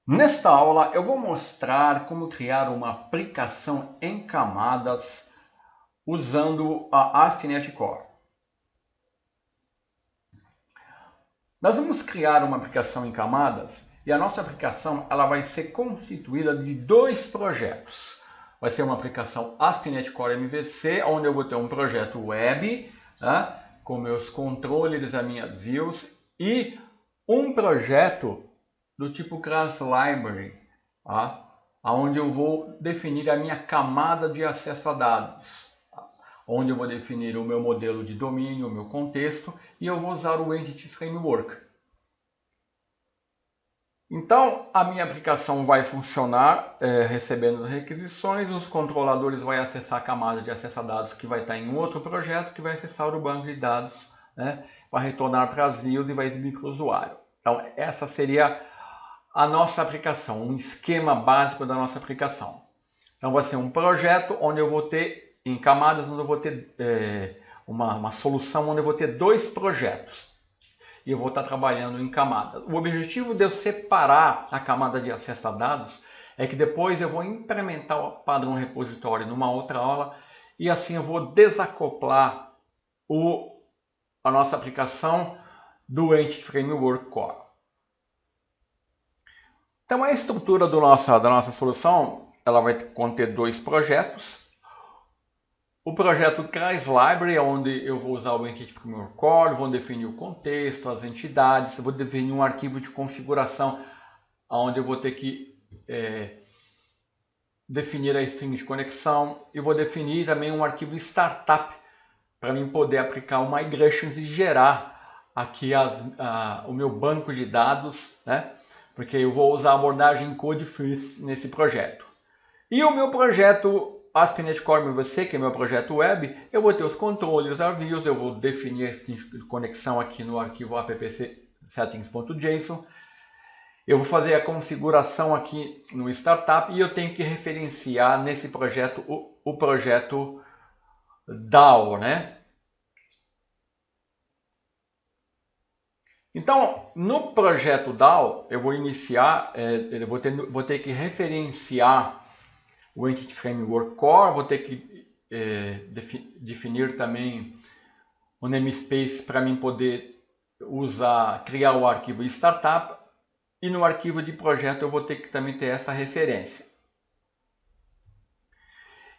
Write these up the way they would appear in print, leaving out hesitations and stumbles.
Nesta aula eu vou mostrar como criar uma aplicação em camadas usando a ASP.NET Core. Nós vamos criar uma aplicação em camadas e a nossa aplicação ela vai ser constituída de dois projetos. Vai ser uma aplicação ASP.NET Core MVC, onde eu vou ter um projeto web, com meus controles, as minhas views, e um projeto do tipo Class Library, onde eu vou definir a minha camada de acesso a dados, onde eu vou definir o meu modelo de domínio, o meu contexto, e eu vou usar o Entity Framework. Então, a minha aplicação vai funcionar recebendo as requisições, os controladores vão acessar a camada de acesso a dados que vai estar em outro projeto, que vai acessar o banco de dados, vai retornar para as views e vai exibir para o usuário. Então, essa seria a nossa aplicação, um esquema básico da nossa aplicação. Então, vai ser um projeto onde eu vou ter, em camadas, onde eu vou ter uma solução onde eu vou ter dois projetos. E eu vou estar trabalhando em camadas. O objetivo de eu separar a camada de acesso a dados é que depois eu vou implementar o padrão repositório numa outra aula e assim eu vou desacoplar a nossa aplicação do Entity Framework Core. Então a estrutura da nossa solução ela vai conter dois projetos. O projeto Class Library, onde eu vou usar o Entity Framework Core, vou definir o contexto, as entidades, eu vou definir um arquivo de configuração, onde eu vou ter que definir a string de conexão, e vou definir também um arquivo startup, para mim poder aplicar o migrations e gerar aqui o meu banco de dados, porque eu vou usar a abordagem Code First nesse projeto. E o meu projeto ASP.NET Core MVC, que é meu projeto web, eu vou ter os controles, as views, eu vou definir esse tipo de conexão aqui no arquivo appsettings.json. Eu vou fazer a configuração aqui no startup e eu tenho que referenciar nesse projeto o projeto DAO, Então, no projeto DAO, eu vou iniciar, eu vou ter que referenciar o Entity Framework Core, vou ter que definir também o namespace para mim poder criar o arquivo startup, e no arquivo de projeto eu vou ter que também ter essa referência.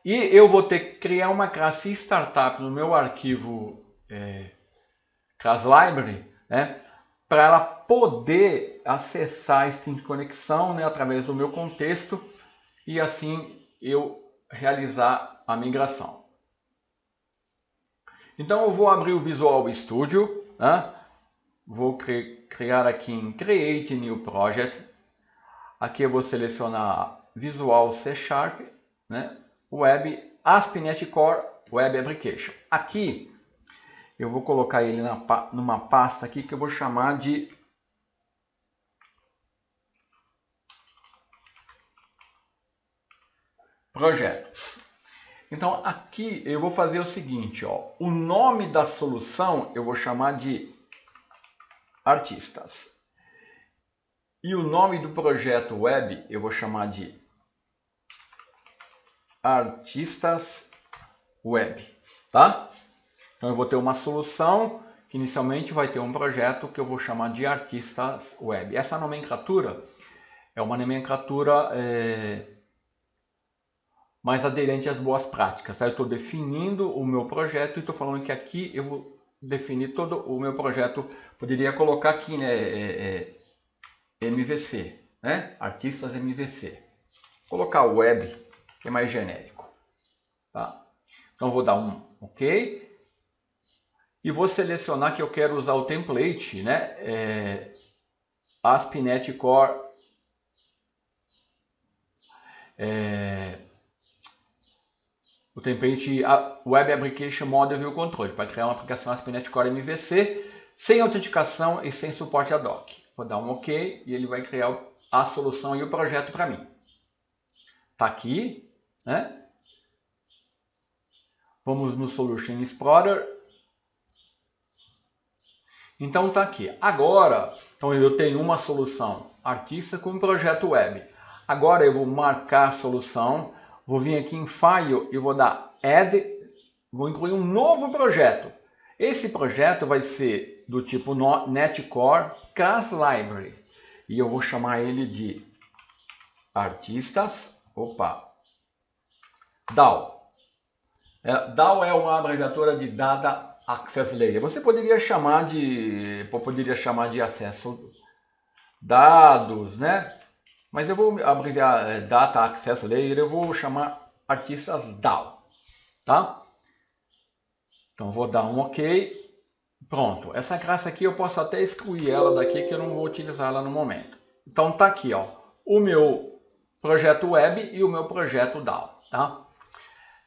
E eu vou ter que criar uma classe startup no meu arquivo Class Library, para ela poder acessar a string de conexão através do meu contexto e assim eu realizar a migração. Então eu vou abrir o Visual Studio, vou criar aqui em Create New Project, aqui eu vou selecionar Visual C Sharp, Web, ASP.NET Core Web Application. Aqui eu vou colocar ele numa pasta aqui que eu vou chamar de projetos. Então aqui eu vou fazer o seguinte, o nome da solução eu vou chamar de artistas. E o nome do projeto web eu vou chamar de artistas web, tá? Então eu vou ter uma solução que inicialmente vai ter um projeto que eu vou chamar de artistas web. Essa nomenclatura é uma nomenclatura mais aderente às boas práticas. Tá? Eu estou definindo o meu projeto e estou falando que aqui eu vou definir todo o meu projeto. Poderia colocar aqui, MVC, Artistas MVC. Vou colocar web, que é mais genérico. Tá? Então vou dar um OK. E vou selecionar que eu quero usar o template, ASP.NET Core o template Web Application Model View Control, para criar uma aplicação ASP.NET Core MVC sem autenticação e sem suporte ad hoc. Vou dar um OK e ele vai criar a solução e o projeto para mim. Está aqui, Vamos no Solution Explorer. Então está aqui. Agora, então eu tenho uma solução artista com projeto web. Agora eu vou marcar a solução, vou vir aqui em File e vou dar Add, vou incluir um novo projeto. Esse projeto vai ser do tipo Netcore Class Library e eu vou chamar ele de Artistas, DAO. DAO é uma abreviatura de Data Access Layer. Você poderia chamar de acesso dados, né? Mas eu vou abreviar Data Access Layer, eu vou chamar Artistas DAO, tá? Então vou dar um OK. Pronto. Essa classe aqui eu posso até excluir ela daqui que eu não vou utilizar ela no momento. Então tá aqui, ó, o meu projeto web e o meu projeto DAO, tá?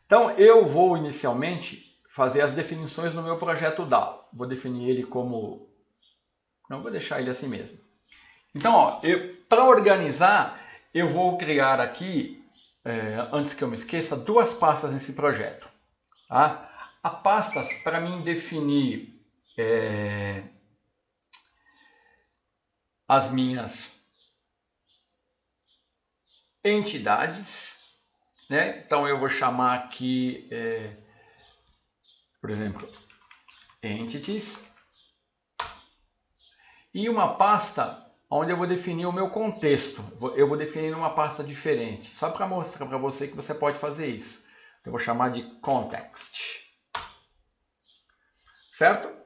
Então eu vou inicialmente fazer as definições no meu projeto DAO. Vou definir ele como... Não, vou deixar ele assim mesmo. Então, para organizar, eu vou criar aqui, antes que eu me esqueça, duas pastas nesse projeto. Tá? A pastas para mim definir as minhas entidades, né? Então eu vou chamar aqui, por exemplo, Entities, e uma pasta onde eu vou definir o meu contexto. Eu vou definir uma pasta diferente, só para mostrar para você que você pode fazer isso. Eu vou chamar de Context. Certo?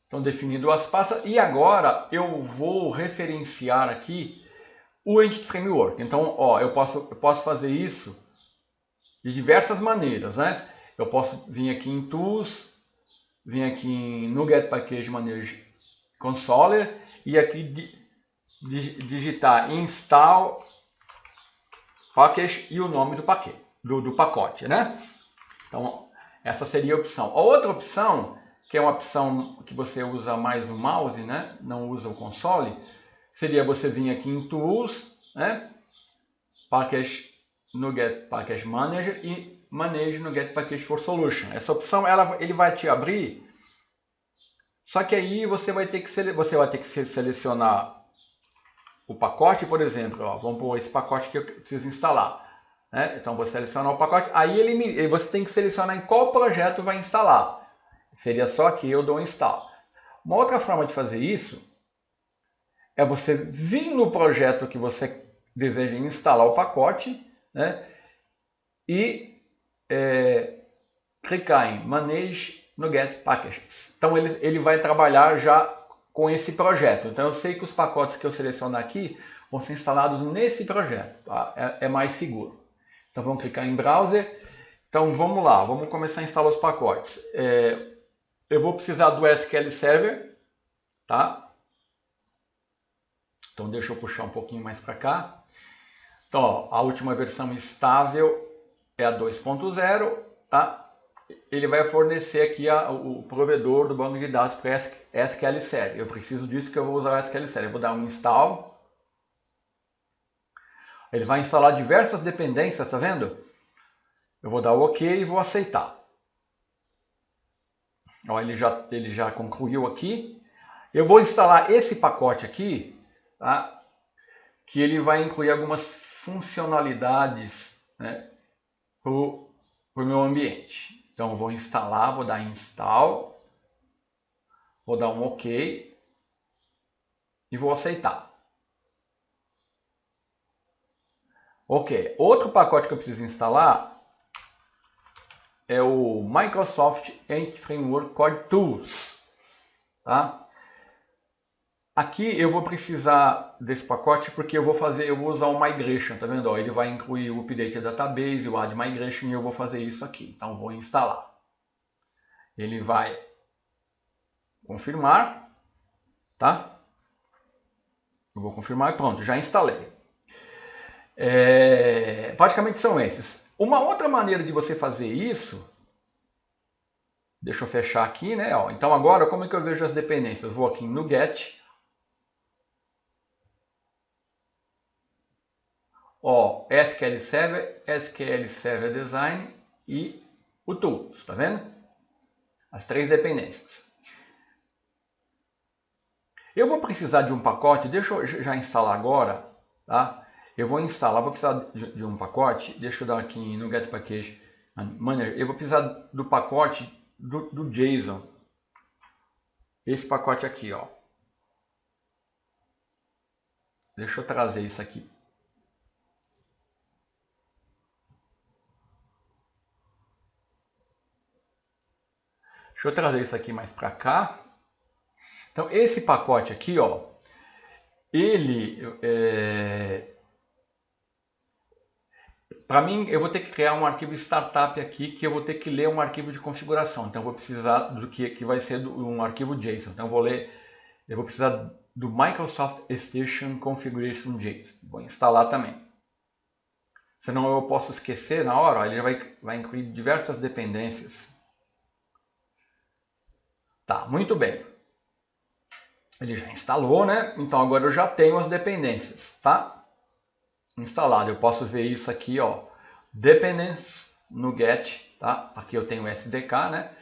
Então, definido duas pastas. E agora eu vou referenciar aqui o Entity Framework. Então, ó, eu posso fazer isso de diversas maneiras, né? Eu posso vir aqui em Tools, vir aqui em NuGet Package Manager Controller e aqui digitar Install Package e o nome do pacote, né? Então, essa seria a opção. A outra opção, que é uma opção que você usa mais o mouse, né? Não usa o console, seria você vir aqui em Tools, né? Package NuGet Package Manager e Manage NuGet Package for Solution. Essa opção ele vai te abrir, só que aí você vai ter que selecionar o pacote, por exemplo. Ó, vamos pôr esse pacote que eu preciso instalar. Né? Então você seleciona o pacote, aí você tem que selecionar em qual projeto vai instalar. Seria só aqui eu dou um install. Uma outra forma de fazer isso é você vir no projeto que você deseja instalar o pacote, né? E clicar em Manage NuGet Packages. Então ele vai trabalhar já com esse projeto. Então eu sei que os pacotes que eu selecionar aqui vão ser instalados nesse projeto. Tá? É mais seguro. Então vamos clicar em Browser. Então vamos lá, vamos começar a instalar os pacotes. Eu vou precisar do SQL Server, tá? Então deixa eu puxar um pouquinho mais para cá. Então ó, a última versão estável é a 2.0, tá? Ele vai fornecer aqui o provedor do banco de dados para SQL Server. Eu preciso disso que eu vou usar o SQL Server. Eu vou dar um install. Ele vai instalar diversas dependências, tá vendo? Eu vou dar o OK e vou aceitar. Ó, ele já concluiu aqui. Eu vou instalar esse pacote aqui, tá? Que ele vai incluir algumas funcionalidades, né, para o meu ambiente. Então, eu vou instalar, vou dar install, vou dar um OK e vou aceitar. Ok, outro pacote que eu preciso instalar é o Microsoft Entity Framework Core Tools. Tá? Aqui eu vou precisar desse pacote porque eu vou usar o Migration, tá vendo? Ó, ele vai incluir o Update Database, o Add Migration e eu vou fazer isso aqui. Então vou instalar. Ele vai confirmar, tá? Eu vou confirmar e pronto, já instalei. Praticamente são esses. Uma outra maneira de você fazer isso, deixa eu fechar aqui, né? Ó, então agora como é que eu vejo as dependências? Eu vou aqui no Get. Ó, SQL Server Design e o Tools, tá vendo? As três dependências. Eu vou precisar de um pacote, deixa eu já instalar agora, tá? Eu vou instalar, vou precisar de um pacote, deixa eu dar aqui no Get Package Manager, eu vou precisar do pacote do JSON. Esse pacote aqui, ó. Deixa eu trazer isso aqui. Deixa eu trazer isso aqui mais para cá. Então, esse pacote aqui, ó, ele, para mim, eu vou ter que criar um arquivo startup aqui, que eu vou ter que ler um arquivo de configuração. Então, eu vou precisar do que vai ser um arquivo JSON. Então, eu vou precisar do Microsoft Station Configuration JSON. Vou instalar também. Senão eu posso esquecer na hora, ó, ele vai incluir diversas dependências. Tá, muito bem. Ele já instalou, né? Então agora eu já tenho as dependências, tá? Instalado. Eu posso ver isso aqui, ó. Dependence no get, tá? Aqui eu tenho o SDK, né?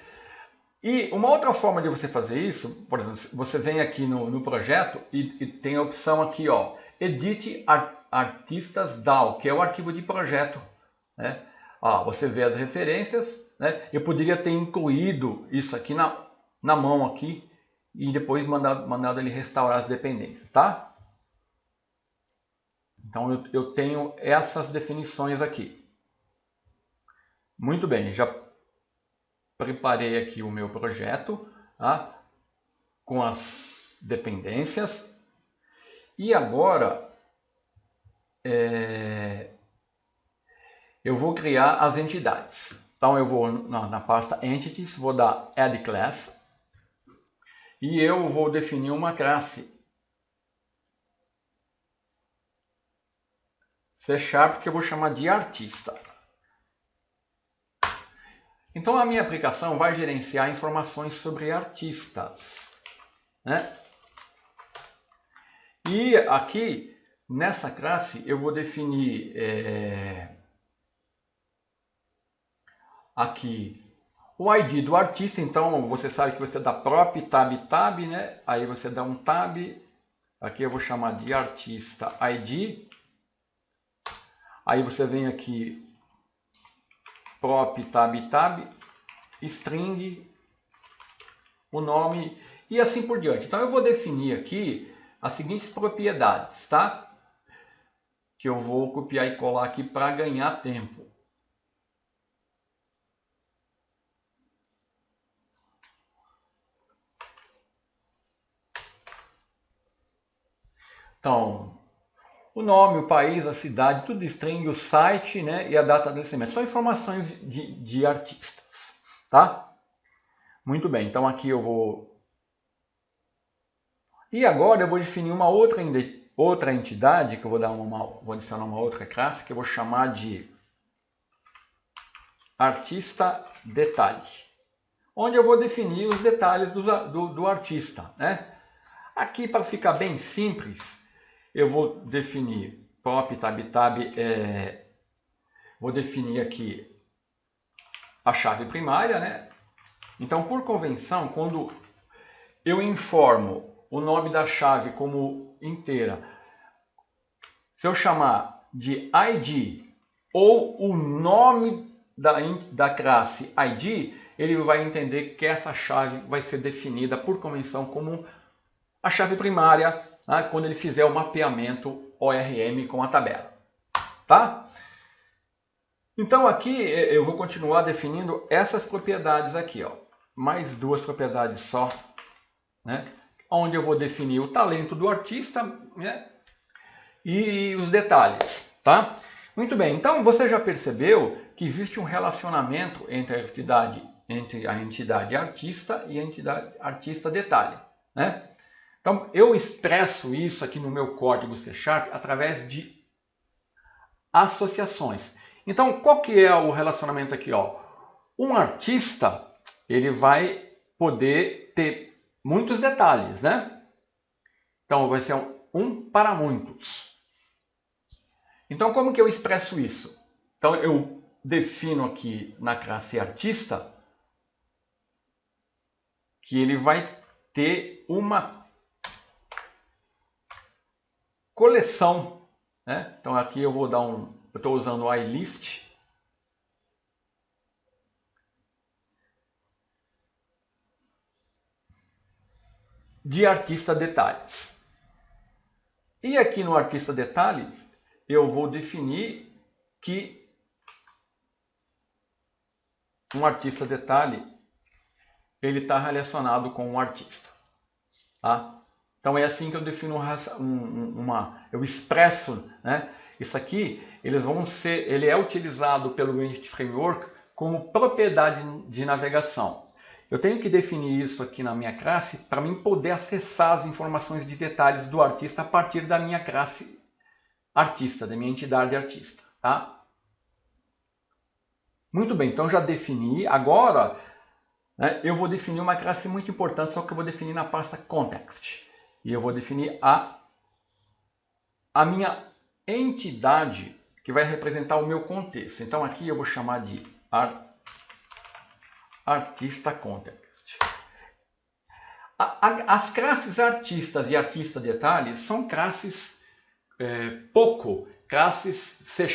E uma outra forma de você fazer isso, por exemplo, você vem aqui no projeto e tem a opção aqui, ó, Edit Artistas DAO, que é o arquivo de projeto, né? Ó, você vê as referências, né? Eu poderia ter incluído isso aqui na mão aqui e depois mandado ele restaurar as dependências, tá? Então eu tenho essas definições aqui. Muito bem, já preparei aqui o meu projeto, tá? Com as dependências. E agora eu vou criar as entidades. Então eu vou na pasta Entities, vou dar Add Class e eu vou definir uma classe C# que eu vou chamar de artista. Então a minha aplicação vai gerenciar informações sobre artistas, né? E aqui nessa classe eu vou definir aqui o ID do artista. Então você sabe que você dá prop tab, né? Aí você dá um tab. Aqui eu vou chamar de artista ID. Aí você vem aqui prop tab, string, o nome e assim por diante. Então eu vou definir aqui as seguintes propriedades, tá? Que eu vou copiar e colar aqui para ganhar tempo. Então, o nome, o país, a cidade, tudo string, o site, né, e a data de nascimento. São informações de artistas, tá? Muito bem, então aqui eu vou... E agora eu vou definir uma outra entidade, que eu vou adicionar uma outra classe, que eu vou chamar de artista detalhe. Onde eu vou definir os detalhes do artista, né? Aqui, para ficar bem simples, eu vou definir prop tab, vou definir aqui a chave primária, né? Então, por convenção, quando eu informo o nome da chave como inteira, se eu chamar de ID ou o nome da classe ID, ele vai entender que essa chave vai ser definida por convenção como a chave primária, né, quando ele fizer o mapeamento ORM com a tabela, tá? Então aqui eu vou continuar definindo essas propriedades aqui, ó. Mais duas propriedades só, né? Onde eu vou definir o talento do artista, né? E os detalhes, tá? Muito bem, então você já percebeu que existe um relacionamento entre a entidade artista e a entidade artista detalhe, né? Então, eu expresso isso aqui no meu código C# através de associações. Então, qual que é o relacionamento aqui? Ó? Um artista, ele vai poder ter muitos detalhes, né? Então, vai ser um para muitos. Então, como que eu expresso isso? Então, eu defino aqui na classe artista que ele vai ter uma coleção, né? Então aqui eu vou dar eu estou usando o iList. De artista detalhes. E aqui no artista detalhes, eu vou definir que um artista detalhe, ele está relacionado com um artista. Tá? Então é assim que eu defino eu expresso, né? Isso aqui, ele é utilizado pelo Entity Framework como propriedade de navegação. Eu tenho que definir isso aqui na minha classe para mim poder acessar as informações de detalhes do artista a partir da minha classe artista, da minha entidade artista. Tá? Muito bem, então já defini. Agora, né, eu vou definir uma classe muito importante, só que eu vou definir na pasta Context. E eu vou definir a minha entidade que vai representar o meu contexto. Então aqui eu vou chamar de artista context. As classes artistas e artista detalhes são classes classes C#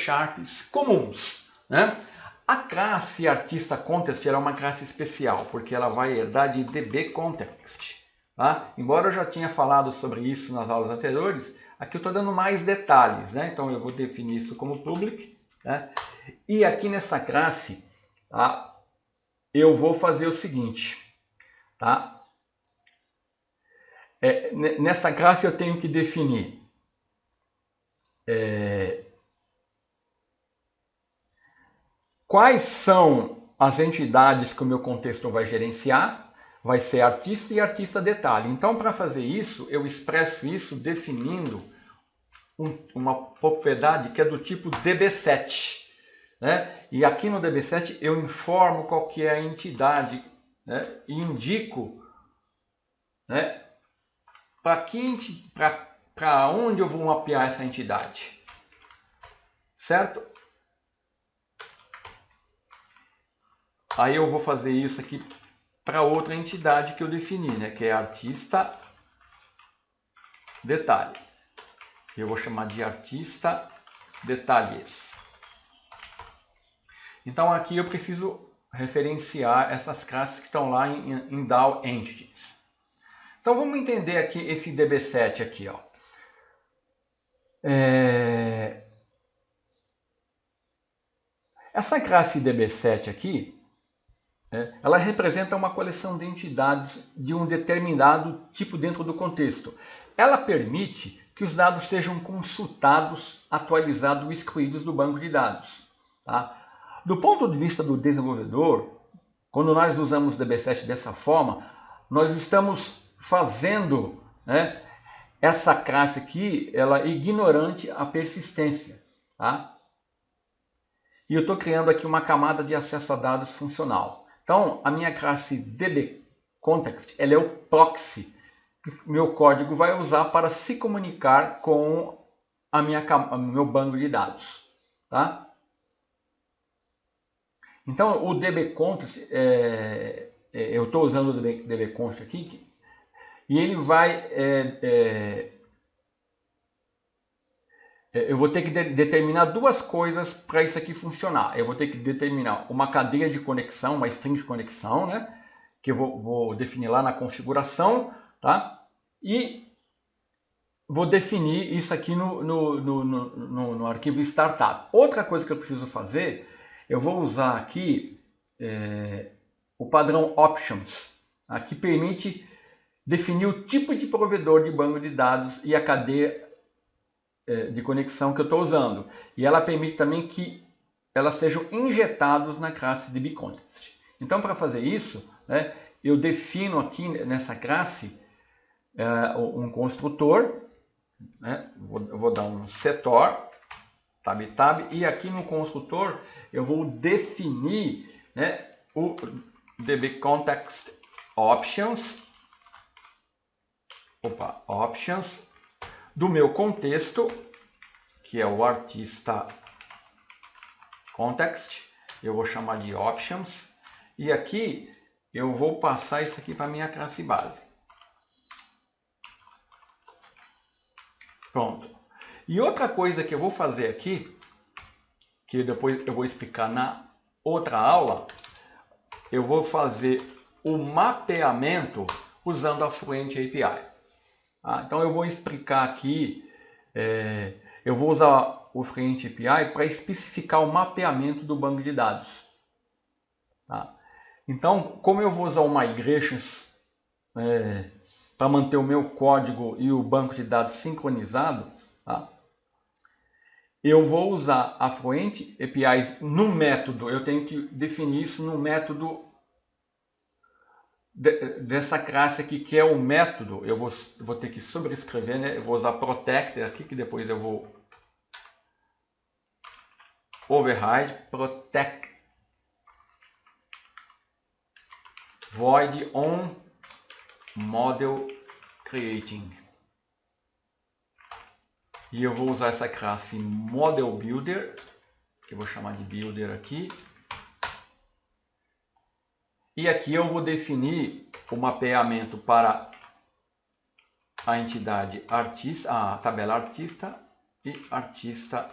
comuns, né? A classe artista context é uma classe especial, porque ela vai herdar de DB context. Tá? Embora eu já tinha falado sobre isso nas aulas anteriores, aqui eu estou dando mais detalhes, né? Então eu vou definir isso como public, né? E aqui nessa classe, tá? Eu vou fazer o seguinte, tá? Nessa classe eu tenho que definir quais são as entidades que o meu contexto vai gerenciar. Vai ser artista e artista detalhe. Então, para fazer isso, eu expresso isso definindo uma propriedade que é do tipo DB7. Né? E aqui no DB7 eu informo qual que é a entidade, né? E indico, né, para onde eu vou mapear essa entidade. Certo? Aí eu vou fazer isso aqui para outra entidade que eu defini, né, que é artista detalhe. Eu vou chamar de artista detalhes. Então aqui eu preciso referenciar essas classes que estão lá em DAO Entities. Então vamos entender aqui esse DB7 aqui, ó. Essa classe DB7 aqui, ela representa uma coleção de entidades de um determinado tipo dentro do contexto. Ela permite que os dados sejam consultados, atualizados e excluídos do banco de dados. Tá? Do ponto de vista do desenvolvedor, quando nós usamos DB7 dessa forma, nós estamos fazendo, né, essa classe aqui, ela é ignorante à persistência. Tá? E eu estou criando aqui uma camada de acesso a dados funcional. Então, a minha classe DBContext, ela é o proxy que o meu código vai usar para se comunicar com o meu banco de dados. Tá? Então, o DBContext, eu estou usando o DBContext aqui, e ele vai... eu vou ter que determinar duas coisas para isso aqui funcionar. Eu vou ter que determinar uma cadeia de conexão, uma string de conexão, né? Que eu vou definir lá na configuração, tá? E vou definir isso aqui no arquivo startup. Outra coisa que eu preciso fazer, eu vou usar aqui o padrão options, tá? Que permite definir o tipo de provedor de banco de dados e a cadeia de conexão que eu estou usando. E ela permite também que elas sejam injetadas na classe DBContext. Então, para fazer isso, né, eu defino aqui nessa classe um construtor, né, vou dar um setor, tab, e aqui no construtor eu vou definir, né, o DBContext options, do meu contexto, que é o artista context, eu vou chamar de options, e aqui eu vou passar isso aqui para a minha classe base. Pronto. E outra coisa que eu vou fazer aqui, que depois eu vou explicar na outra aula, eu vou fazer o mapeamento usando a Fluent API. Então eu vou explicar aqui, eu vou usar o Fluent API para especificar o mapeamento do banco de dados. Então, como eu vou usar o Migrations para manter o meu código e o banco de dados sincronizado, eu vou usar a Fluent API no método, eu tenho que definir isso no método dessa classe aqui, que é o método. Eu vou ter que sobrescrever, né? Eu vou usar protector aqui, que depois eu vou override, protect void on model creating. E eu vou usar essa classe model builder, que eu vou chamar de builder aqui. E aqui eu vou definir o mapeamento para a entidade artista, a tabela artista e artista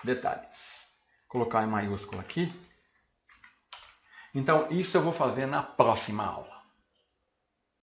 detalhes. Vou colocar em maiúsculo aqui. Então isso eu vou fazer na próxima aula.